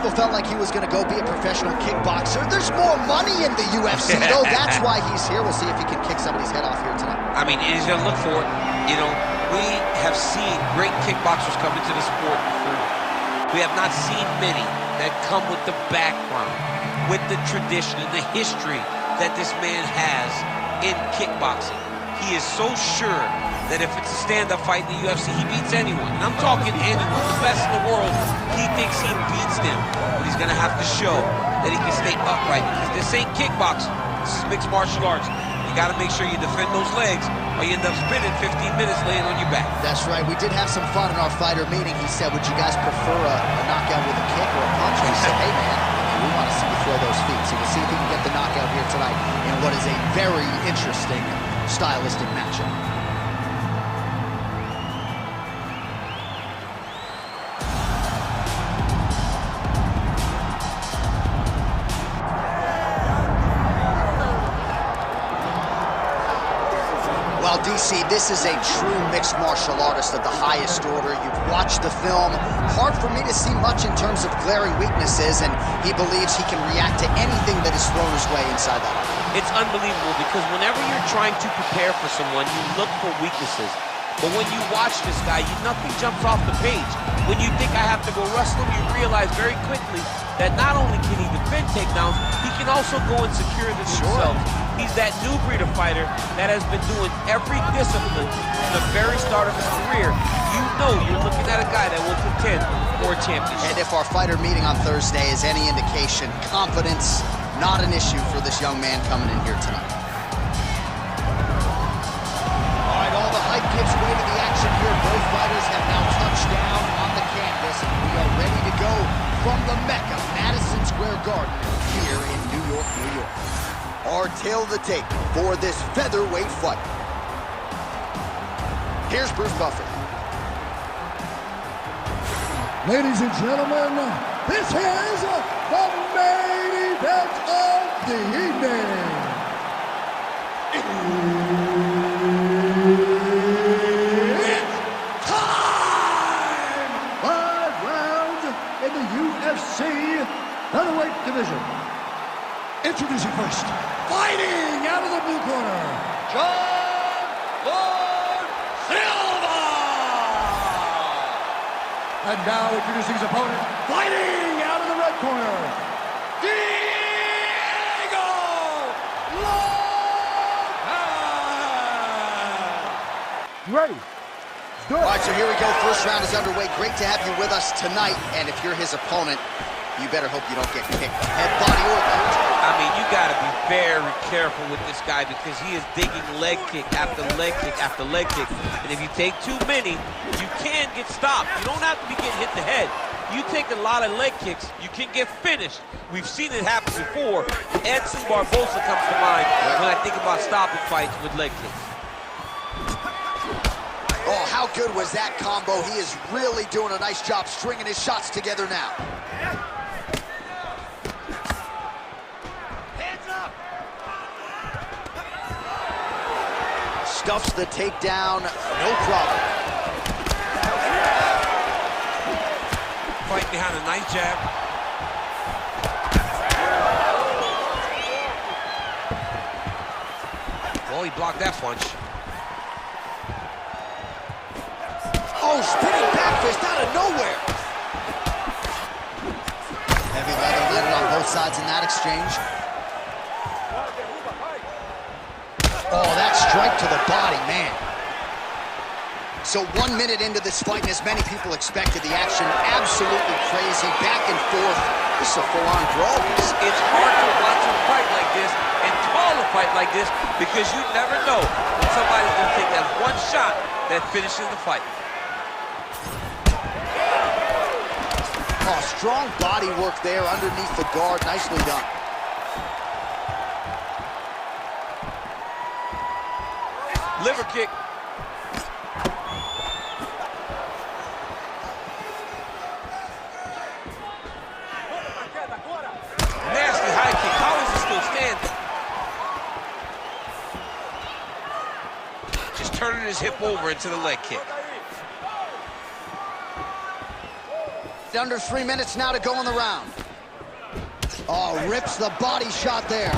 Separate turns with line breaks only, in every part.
people felt like he was going to go be a professional kickboxer. There's more money in the UFC, though. That's why he's here. We'll see if he can kick somebody's head off here tonight.
I mean, he's going to look for it. You know, we have seen great kickboxers come into the sport before. We have not seen many that come with the background, with the tradition and the history that this man has in kickboxing. He is so sure that if it's a stand-up fight in the UFC, he beats anyone. And I'm talking anyone, the best in the world. He thinks he beats them, but he's gonna have to show that he can stay upright, because this ain't kickboxing, this is mixed martial arts. You gotta make sure you defend those legs, or you end up spending 15 minutes laying on your back.
That's right. We did have some fun in our fighter meeting. He said, would you guys prefer a knockout with a kick or a punch? We said, hey man, we want to see you throw those feet. So we'll see if he can get the knockout here tonight in what is a very interesting stylistic matchup. Well, DC, this is a true mixed martial artist of the highest order. You've watched the film. Hard for me to see much in terms of glaring weaknesses, and he believes he can react to anything that is thrown his way inside that arm.
It's unbelievable, because whenever you're trying to prepare for someone, you look for weaknesses. But when you watch this guy, nothing jumps off the page. When you think I have to go wrestle him, you realize very quickly that not only can he defend takedowns, he can also go and secure them himself. He's that new breed of fighter that has been doing every discipline from the very start of his career. You know you're looking at a guy that will contend for a championship.
And if our fighter meeting on Thursday is any indication, confidence, not an issue for this young man coming in here tonight. All right, all the hype gives way to the action here. Both fighters have now touched down on the canvas, and we are ready to go from the Mecca, Madison Square Garden, here in New York, New York. Our tale of the tape for this featherweight fight. Here's Bruce Buffer.
Ladies and gentlemen, this is the main event of the evening. It's time! 5 rounds in the UFC featherweight division. Introducing first, fighting out of the blue corner, John Lord Silva! And now introducing his opponent, fighting out of the red corner, Diego Lopes! Ready?
All right, so here we go. First round is underway. Great to have you with us tonight. And if you're his opponent, you better hope you don't get kicked head, body, or left.
I mean, you got to be very careful with this guy, because he is digging leg kick after leg kick after leg kick. And if you take too many, you can get stopped. You don't have to be getting hit in the head. You take a lot of leg kicks, you can get finished. We've seen it happen before. Edson Barbosa comes to mind when I think about stopping fights with leg kicks.
Oh, how good was that combo? He is really doing a nice job stringing his shots together now. Stuffs the takedown, no problem.
Fight behind a nice jab. Well, he blocked that punch.
Oh, spinning back fist out of nowhere. Heavy leather landed on both sides in that exchange. Oh, that strike to the body, man. So 1 minute into this fight, and as many people expected, the action absolutely crazy, back and forth. This is a full-on brawl.
It's hard to watch a fight like this and call a fight like this, because you never know when somebody's going to take that one shot that finishes the fight.
Oh, strong body work there underneath the guard. Nicely done.
Liver kick. Nasty high kick. How is he still standing? Just turning his hip over into the leg kick.
Under 3 minutes now to go in the round. Oh, rips the body shot there.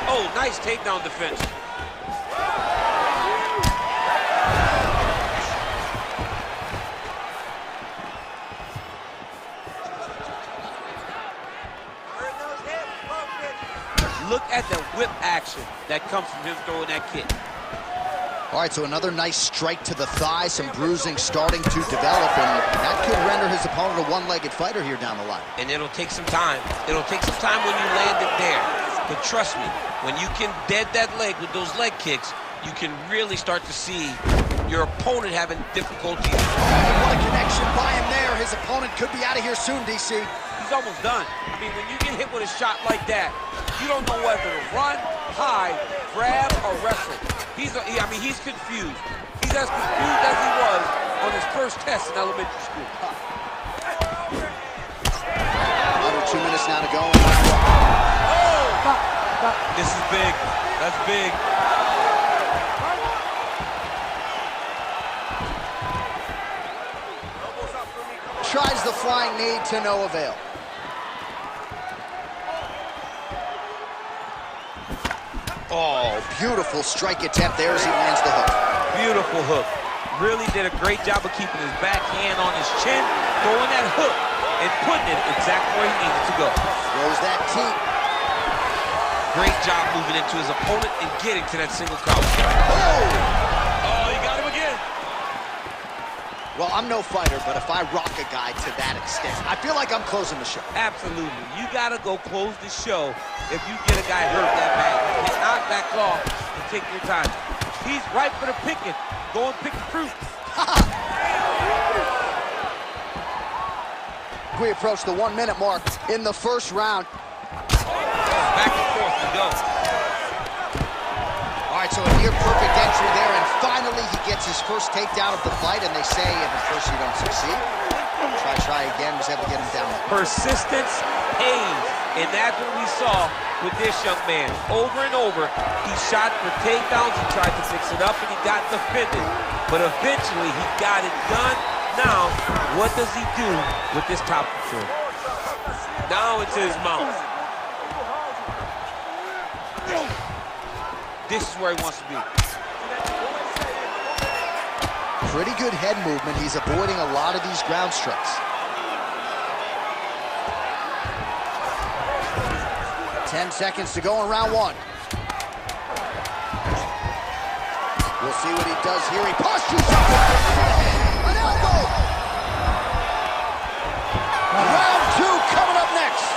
Oh, nice takedown defense. Look at the whip action that comes from him throwing that kick.
All right, so another nice strike to the thigh, some bruising starting to develop, and that could render his opponent a one-legged fighter here down the line.
And it'll take some time. It'll take some time when you land it there. But trust me, when you can dead that leg with those leg kicks, you can really start to see your opponent having difficulty.
What a connection by him there. His opponent could be out of here soon, DC.
He's almost done. I mean, when you get hit with a shot like that, you don't know whether to run, hide, grab, or wrestle. He's confused. He's as confused as he was on his first test in elementary school.
Under 2 minutes now to go.
Oh! This is big. That's big.
Tries the flying knee to no avail. Oh, beautiful strike attempt there as he lands the hook.
Beautiful hook. Really did a great job of keeping his back hand on his chin, throwing that hook, and putting it exactly where he needed to go.
Throws that teep.
Great job moving into his opponent and getting to that single counter.
Oh,
you got him again.
Well, I'm no fighter, but if I rock a guy to that extent, I feel like I'm closing the show.
Absolutely. You got to go close the show if you get a guy hurt that bad. You cannot back off and take your time. He's ripe for the picking. Go and pick the fruit.
We approach the 1 minute mark in the first round.
Back and forth we go.
All right, so a near perfect entry there, and finally he gets his first takedown of the fight, and they say at first you don't succeed. Try again, was able to get him down.
Persistence pays, and that's what we saw with this young man. Over and over, he shot for takedowns, he tried to fix it up, and he got defended. But eventually, he got it done. Now, what does he do with this top control? Now it's his mouth. This is where he wants to be.
Pretty good head movement. He's avoiding a lot of these ground strikes. 10 seconds to go in round one. We'll see what he does here. He postures up an elbow. Round two coming up next.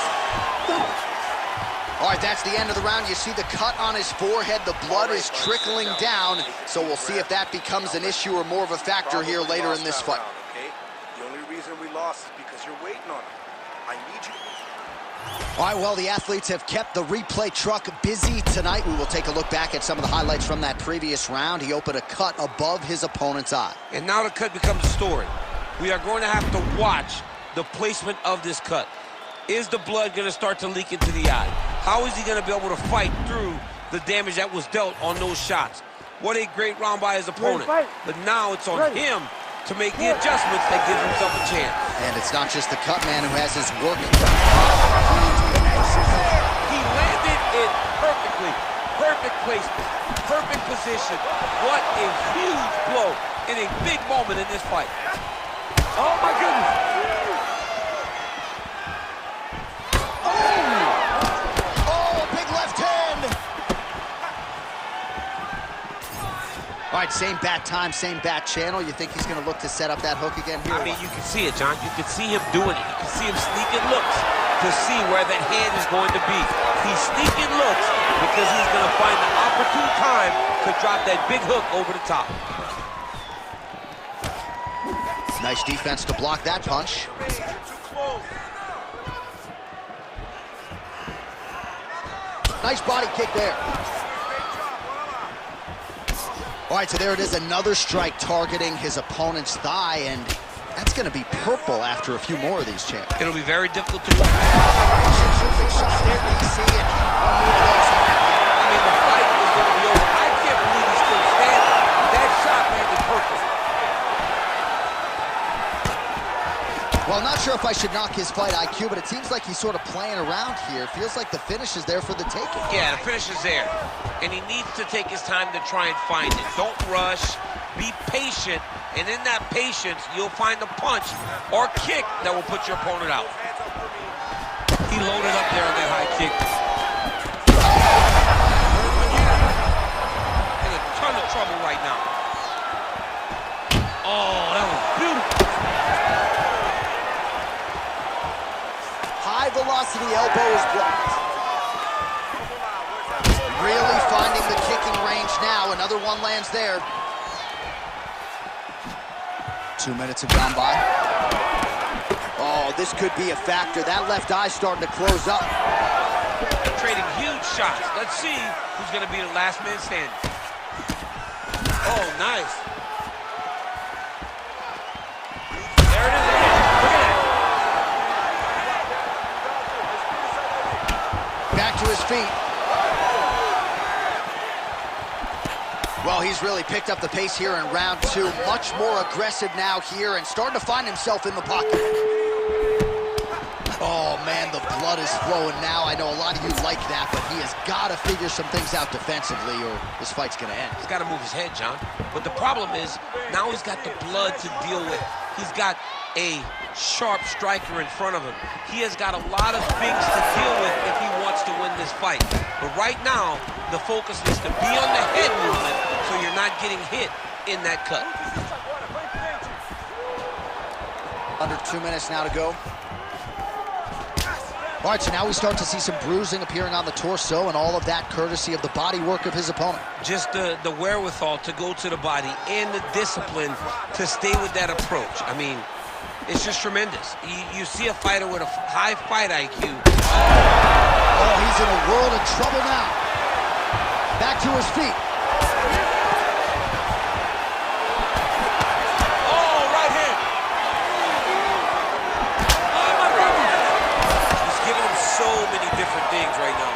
All right, that's the end of the round. You see the cut on his forehead. The blood is trickling down. So we'll see if that becomes an issue or more of a factor here later in this fight.
Okay? The only reason we lost is because you're waiting on him. I need you.
All right, well, the athletes have kept the replay truck busy tonight. We will take a look back at some of the highlights from that previous round. He opened a cut above his opponent's eye.
And now the cut becomes a story. We are going to have to watch the placement of this cut. Is the blood going to start to leak into the eye? How is he going to be able to fight through the damage that was dealt on those shots? What a great round by his opponent. But now it's on him to make the adjustments that gives himself a chance.
And it's not just the cut man who has his work.
He landed it perfectly. Perfect placement. Perfect position. What a huge blow in a big moment in this fight. Oh, my goodness.
All right, same bat time, same bat channel. You think he's going to look to set up that hook again here?
I mean, you can see it, John. You can see him doing it. You can see him sneaking looks to see where that hand is going to be. He's sneaking looks because he's going to find the opportune time to drop that big hook over the top.
Nice defense to block that punch. Nice body kick there. All right, so there it is, another strike targeting his opponent's thigh, and that's going to be purple after a few more of these champs.
It'll be very difficult to... I mean, the fight is going to be over. I can't believe he's still standing. That shot landed purple.
sacrifice should knock his fight IQ, but it seems like he's sort of playing around here. Feels like the finish is there for the taking.
Yeah, the finish is there. And he needs to take his time to try and find it. Don't rush. Be patient. And in that patience, you'll find a punch or kick that will put your opponent out. He loaded up there on that high kick. In a ton of trouble right now. Oh, that was beautiful.
High velocity elbow is blocked. Really finding the kicking range now. Another one lands there. 2 minutes have gone by. Oh, this could be a factor. That left eye starting to close up.
Trading huge shots. Let's see who's going to be the last man standing. Oh, nice. There it is again. Look at that.
Back to his feet. Well, he's really picked up the pace here in round 2. Much more aggressive now here and starting to find himself in the pocket. Oh, man, the blood is flowing now. I know a lot of you like that, but he has got to figure some things out defensively or this fight's going to end.
He's got to move his head, John. But the problem is, now he's got the blood to deal with. He's got a sharp striker in front of him. He has got a lot of things to deal with if he wants to win this fight. But right now, the focus is to be on the head movement so you're not getting hit in that cut.
Under 2 minutes now to go. All right, so now we start to see some bruising appearing on the torso, and all of that courtesy of the body work of his opponent.
Just the wherewithal to go to the body and the discipline to stay with that approach. I mean, it's just tremendous. You see a fighter with a high fight IQ.
Oh, he's in a world of trouble now. Back to his feet.
Oh, right hand. Oh, my goodness. He's giving him so many different things right now.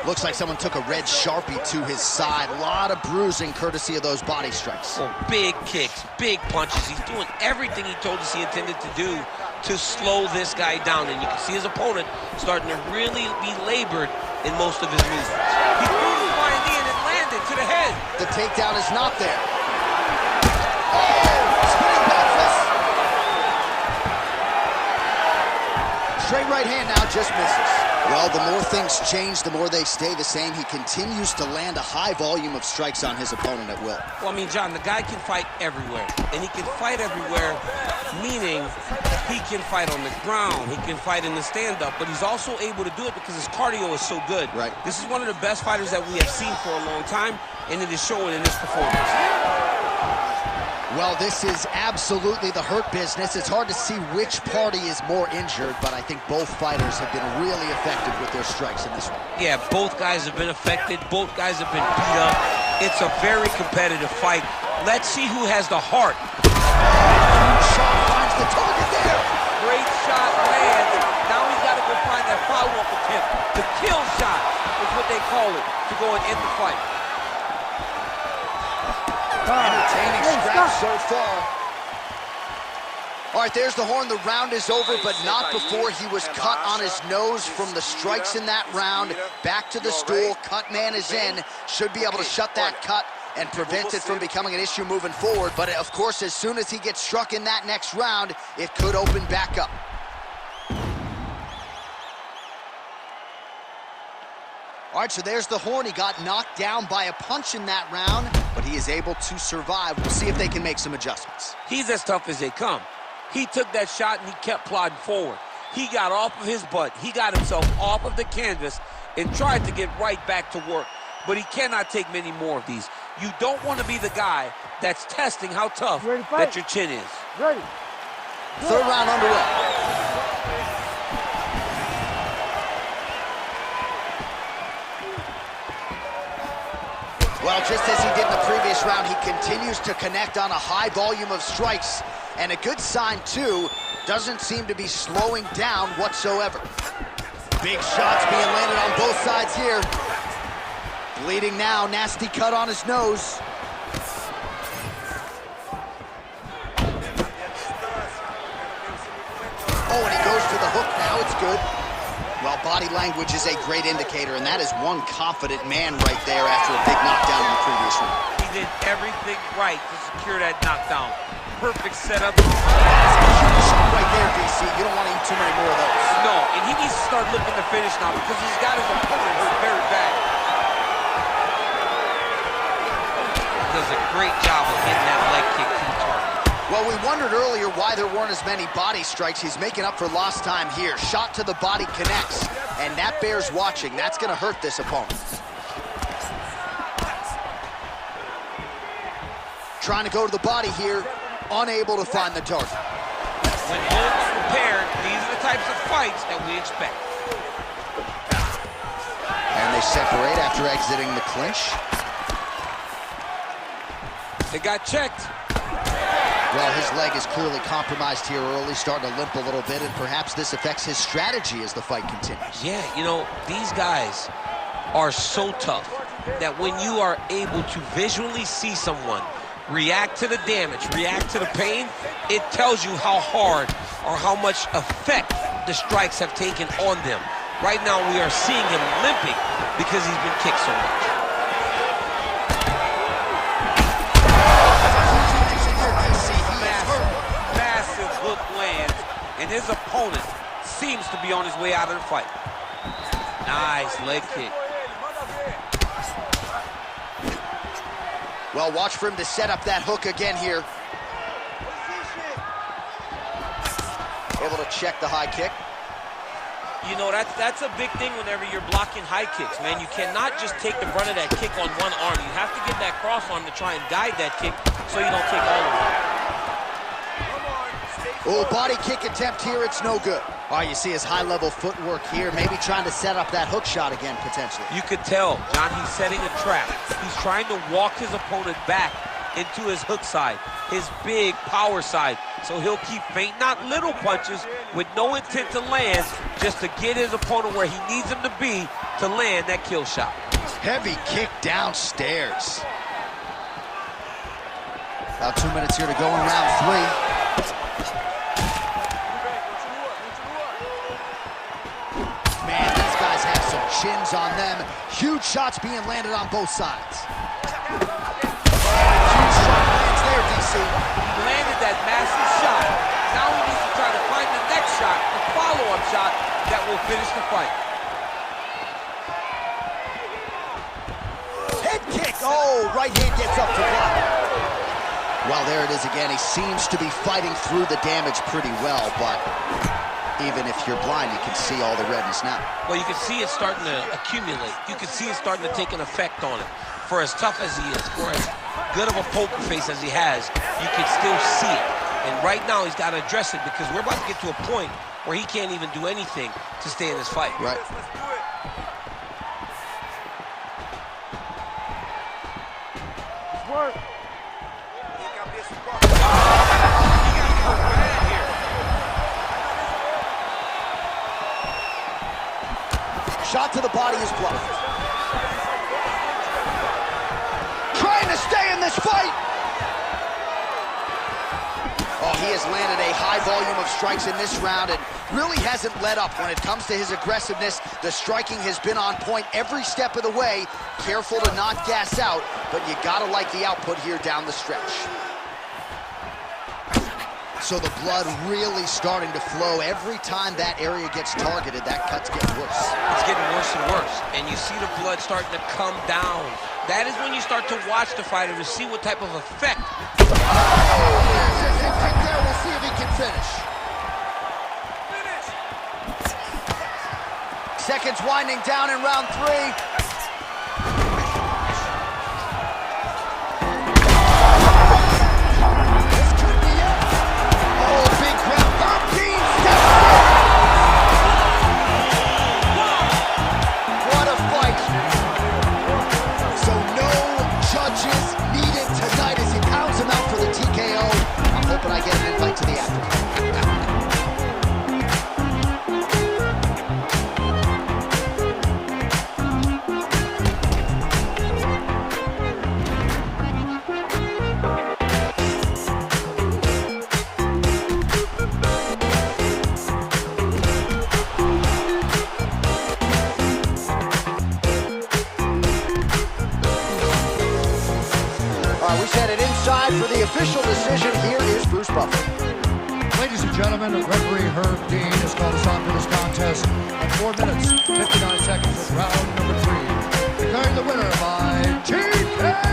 Looks like someone took a red Sharpie to his side. A lot of bruising courtesy of those body strikes.
Oh, big kicks, big punches. He's doing everything he told us he intended to do to slow this guy down. And you can see his opponent starting to really be labored in most of his movements. He threw the flying knee and it landed to the head.
The takedown is not there. Oh, spinning back fist. Straight right hand now, just misses. Well, the more things change, the more they stay the same. He continues to land a high volume of strikes on his opponent at will.
Well, I mean, John, the guy can fight everywhere. And he can fight everywhere, meaning he can fight on the ground. He can fight in the stand-up. But he's also able to do it because his cardio is so good.
Right.
This is one of the best fighters that we have seen for a long time, and it is showing in this performance.
Well, this is absolutely the hurt business. It's hard to see which party is more injured, but I think both fighters have been really effective with their strikes in this one.
Yeah, both guys have been affected. Both guys have been beat up. It's a very competitive fight. Let's see who has the heart.
Shot finds the target there.
Great shot lands. Now he's got to go find that follow-up attempt. The kill shot is what they call it, to go and end the fight.
Entertaining scratch so far. All right, there's the horn. The round is over, but not before he was cut on his nose from the strikes in that round. Back to the stool. Cut man is in. Should be able to shut that cut and prevent it from becoming an issue moving forward. But, of course, as soon as he gets struck in that next round, it could open back up. All right, so there's the horn. He got knocked down by a punch in that round, but he is able to survive. We'll see if they can make some adjustments.
He's as tough as they come. He took that shot and he kept plodding forward. He got off of his butt. He got himself off of the canvas and tried to get right back to work. But he cannot take many more of these. You don't want to be the guy that's testing how tough that your chin is.
Ready.
Third round underway. Well, just as he did in the previous round, he continues to connect on a high volume of strikes. And a good sign, too, doesn't seem to be slowing down whatsoever. Big shots being landed on both sides here. Bleeding now, nasty cut on his nose. Oh, and he goes for the hook now. It's good. Well, body language is a great indicator, and that is one confident man right there after a big knockdown in the previous round.
He did everything right to secure that knockdown. Perfect setup.
That's a huge shot right there, DC. You don't want to eat too many more of those.
No, and he needs to start looking to finish now because he's got his opponent hurt very bad. Does a great job of hitting that leg kick to the target.
Well, we wondered earlier why there weren't as many body strikes. He's making up for lost time here. Shot to the body connects, and that bears watching. That's going to hurt this opponent. Trying to go to the body here, unable to find the target.
When Lopes prepared, these are the types of fights that we expect.
And they separate after exiting the clinch.
They got checked.
Well, his leg is clearly compromised here early, starting to limp a little bit, and perhaps this affects his strategy as the fight continues.
Yeah, you know, these guys are so tough that when you are able to visually see someone react to the damage, react to the pain, it tells you how hard or how much effect the strikes have taken on them. Right now, we are seeing him limping because he's been kicked so much. Massive hook lands, and his opponent seems to be on his way out of the fight. Nice leg kick.
Well, watch for him to set up that hook again here. Able to check the high kick.
You know, that's a big thing whenever you're blocking high kicks, man. You cannot just take the brunt of that kick on one arm. You have to get that cross arm to try and guide that kick so you don't take all of it.
Oh, body kick attempt here, it's no good. Oh, you see his high-level footwork here, maybe trying to set up that hook shot again, potentially.
You could tell, John, he's setting a trap. He's trying to walk his opponent back into his hook side, his big power side. So he'll keep feinting out little punches with no intent to land, just to get his opponent where he needs him to be to land that kill shot.
Heavy kick downstairs. About 2 minutes here to go in round 3. Man, these guys have some chins on them. Huge shots being landed on both sides. Huge shot lands there, DC.
He landed that massive shot. Now he needs to try to find the next shot, the follow-up shot that will finish the fight.
Head kick. Oh, right hand gets up to block. Well, there it is again. He seems to be fighting through the damage pretty well, but even if you're blind, you can see all the redness now.
Well, you can see it starting to accumulate. You can see it starting to take an effect on it. For as tough as he is, for as good of a poker face as he has, you can still see it. And right now, he's got to address it because we're about to get to a point where he can't even do anything to stay in this fight.
Right.
Work.
Shot to the body is blocked. Trying to stay in this fight. Oh, he has landed a high volume of strikes in this round and really hasn't let up when it comes to his aggressiveness. The striking has been on point every step of the way. Careful to not gas out, but you gotta like the output here down the stretch. So the blood really starting to flow. Every time that area gets targeted, that cut's getting worse.
It's getting worse and worse. And you see the blood starting to come down. That is when you start to watch the fighter to see what type of effect.
Oh, there's his impact there. We'll see if he can finish. Seconds winding down in round 3. the official decision here is Bruce Buffer.
Ladies and gentlemen, referee Herb Dean has called us on for this contest at 4 minutes, 59 seconds of round number 3. Declaring the winner by TK!